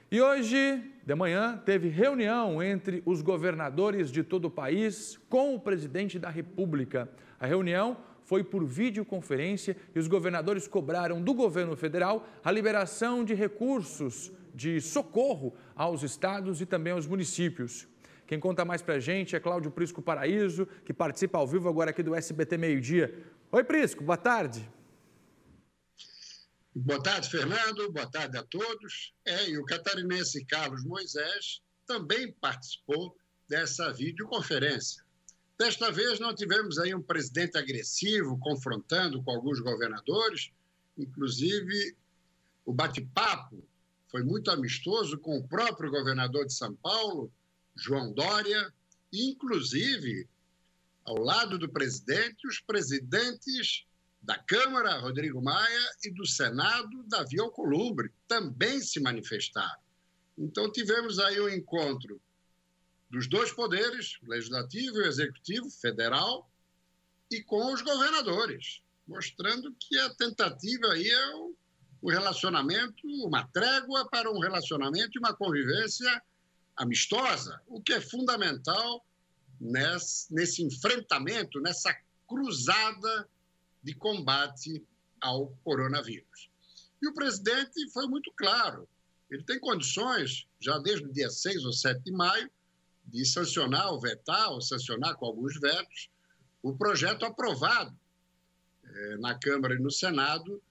E hoje, de manhã, teve reunião entre os governadores de todo o país com o presidente da República. A reunião foi por videoconferência e os governadores cobraram do governo federal a liberação de recursos de socorro aos estados e também aos municípios. Quem conta mais pra gente é Cláudio Prisco Paraíso, que participa ao vivo agora aqui do SBT Meio-Dia. Oi, Prisco, boa tarde. Boa tarde, Fernando. Boa tarde a todos. E o catarinense Carlos Moisés também participou dessa videoconferência. Desta vez não tivemos aí um presidente agressivo confrontando com alguns governadores, inclusive o bate-papo foi muito amistoso com o próprio governador de São Paulo, João Dória, e inclusive ao lado do presidente, os presidentes da Câmara, Rodrigo Maia, e do Senado, Davi Alcolumbre, também se manifestaram. Então, tivemos aí um encontro dos dois poderes, o Legislativo e o Executivo, federal, e com os governadores, mostrando que a tentativa aí é um relacionamento, uma trégua para um relacionamento e uma convivência amistosa, o que é fundamental nesse enfrentamento, nessa cruzada de combate ao coronavírus. E o presidente foi muito claro. Ele tem condições, já desde o dia 6 ou 7 de maio, de sancionar ou vetar, ou sancionar com alguns vetos, o projeto aprovado na Câmara e no Senado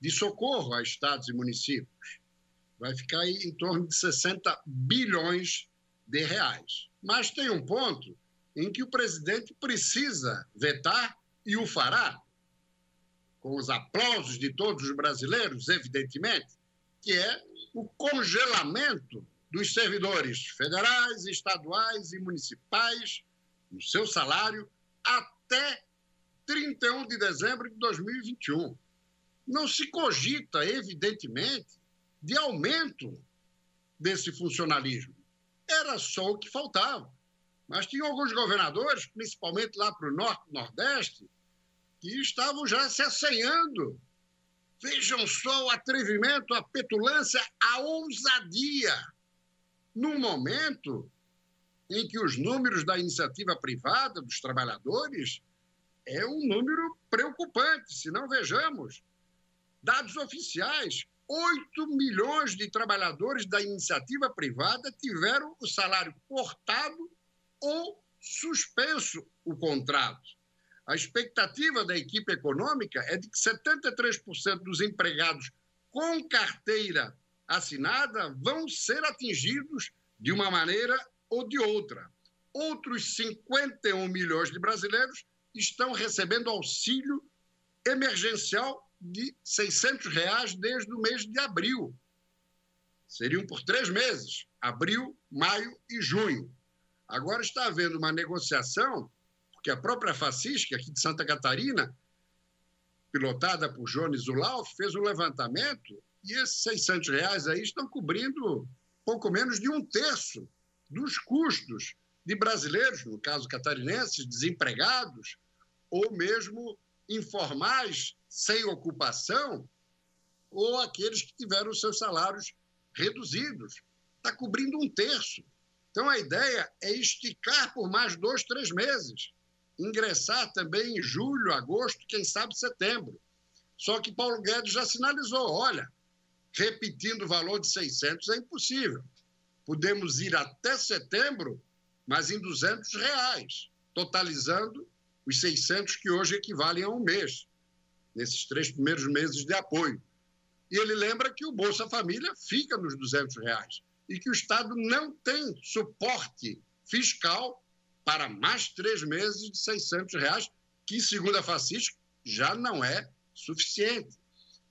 de socorro a estados e municípios. Vai ficar aí em torno de 60 bilhões de reais. Mas tem um ponto em que o presidente precisa vetar e o fará, com os aplausos de todos os brasileiros, evidentemente, que é o congelamento dos servidores federais, estaduais e municipais, no seu salário, até 31 de dezembro de 2021. Não se cogita, evidentemente, de aumento desse funcionalismo. Era só o que faltava. Mas tinha alguns governadores, principalmente lá para o norte e nordeste, que estavam já se assanhando. Vejam só o atrevimento, a petulância, a ousadia. Num momento em que os números da iniciativa privada, dos trabalhadores, é um número preocupante. Se não vejamos, dados oficiais, 8 milhões de trabalhadores da iniciativa privada tiveram o salário cortado ou suspenso o contrato. A expectativa da equipe econômica é de que 73% dos empregados com carteira assinada vão ser atingidos de uma maneira ou de outra. Outros 51 milhões de brasileiros estão recebendo auxílio emergencial de R$ 600 desde o mês de abril. Seriam por 3 meses, abril, maio e junho. Agora está havendo uma negociação, porque a própria Facisc, aqui de Santa Catarina, pilotada por Jones Zulauf, fez um levantamento e esses R$ 600 aí estão cobrindo pouco menos de 1/3 dos custos de brasileiros, no caso catarinenses, desempregados ou mesmo informais, sem ocupação, ou aqueles que tiveram seus salários reduzidos. Está cobrindo 1/3. Então, a ideia é esticar por mais 2, 3 meses. Ingressar também em julho, agosto, quem sabe setembro. Só que Paulo Guedes já sinalizou, olha, repetindo o valor de 600 é impossível. Podemos ir até setembro, mas em R$ 200, totalizando os 600 que hoje equivalem a um mês, nesses 3 primeiros meses de apoio. E ele lembra que o Bolsa Família fica nos R$ 200 e que o Estado não tem suporte fiscal para mais 3 meses de R$ 600, que, segundo a Facisc, já não é suficiente.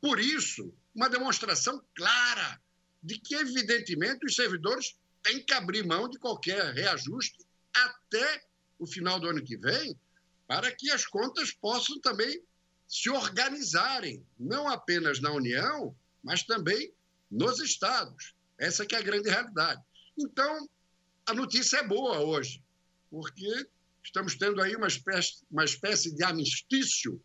Por isso, uma demonstração clara de que, evidentemente, os servidores têm que abrir mão de qualquer reajuste até o final do ano que vem, para que as contas possam também se organizarem, não apenas na União, mas também nos estados. Essa que é a grande realidade. Então, a notícia é boa hoje, porque estamos tendo aí uma espécie de armistício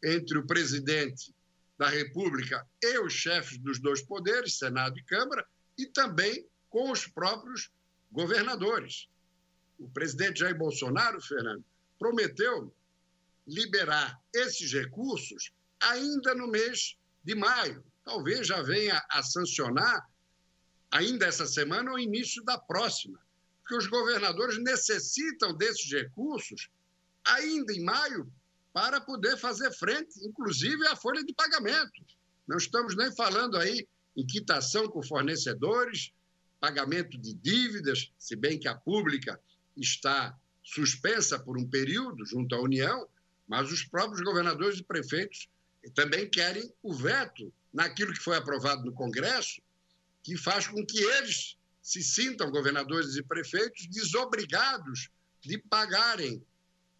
entre o presidente da República e os chefes dos dois poderes, Senado e Câmara, e também com os próprios governadores. O presidente Jair Bolsonaro, Fernando, prometeu liberar esses recursos ainda no mês de maio. Talvez já venha a sancionar ainda essa semana ou início da próxima, porque os governadores necessitam desses recursos ainda em maio para poder fazer frente, inclusive, à folha de pagamento. Não estamos nem falando aí em quitação com fornecedores, pagamento de dívidas, se bem que a pública está suspensa por um período junto à União, mas os próprios governadores e prefeitos também querem o veto naquilo que foi aprovado no Congresso, que faz com que eles se sintam, governadores e prefeitos, desobrigados de pagarem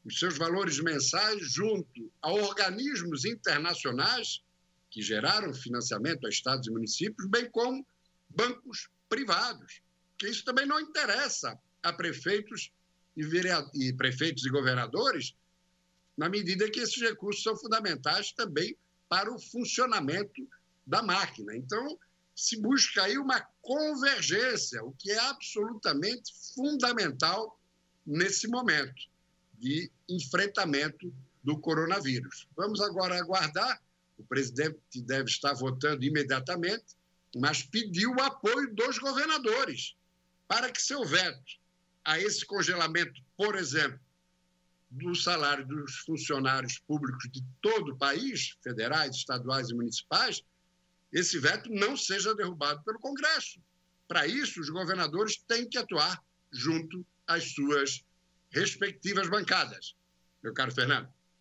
os seus valores mensais junto a organismos internacionais que geraram financiamento a estados e municípios, bem como bancos privados, porque isso também não interessa a prefeitos e prefeitos e governadores, na medida que esses recursos são fundamentais também para o funcionamento da máquina. Então, se busca aí uma convergência, o que é absolutamente fundamental nesse momento de enfrentamento do coronavírus. Vamos agora aguardar. O presidente deve estar votando imediatamente, mas pediu o apoio dos governadores para que seu veto a esse congelamento, por exemplo, do salário dos funcionários públicos de todo o país, federais, estaduais e municipais, esse veto não seja derrubado pelo Congresso. Para isso, os governadores têm que atuar junto às suas respectivas bancadas. Meu caro Fernando.